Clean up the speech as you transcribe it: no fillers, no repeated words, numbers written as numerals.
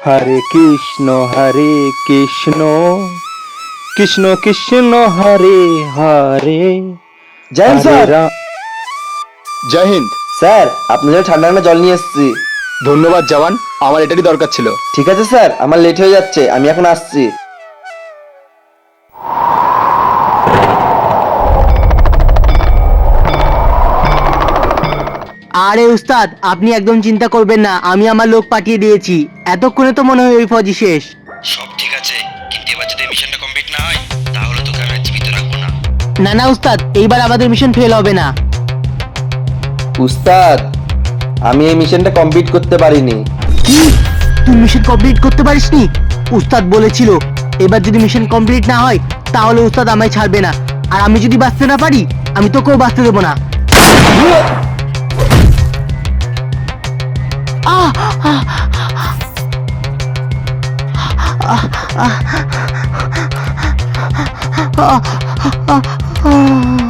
হরে কৃষ্ণ কৃষ্ণ কৃষ্ণ হরে হরে জয় হিন্দ হরে sir. Ram. জয় Hind. Sir আপনার জন্য ঠান্ডা ঠান্ডা জল নিয়ে এসেছি। ধন্যবাদ জওয়ান, আমার এটারই দরকার ছিল। ঠিক আছে স্যার, আমার লেট হয়ে যাচ্ছে, আমি এখন আসছি। আরে উস্তাদ, আপনি একদম চিন্তা করবেন না, আমি আমার লোক পাঠিয়ে দিয়েছি। এতক্ষণে তো মনে হয় ওই ফৌজি শেষ। সব ঠিক আছে, কিন্তু এবার যদি মিশনটা কমপ্লিট না হয় তাহলে তোকে আমি আর জীবিত রাখবো না। না না উস্তাদ, এইবার আমাদের মিশন ফেল হবে না। উস্তাদ, আমি এই মিশনটা কমপ্লিট করতে পারিনি। কি, তুই মিশন কমপ্লিট করতে পারিসনি? উস্তাদ বলেছিল এবার যদি মিশন কমপ্লিট না হয় তাহলে উস্তাদ আমায় ছাড়বে না, আর আমি যদি বাঁচতে না পারি আমি তোকেও বাঁচতে দেবো না। আহ, আহ, আহ, আহ, আহ, আহ, আহ, আহ।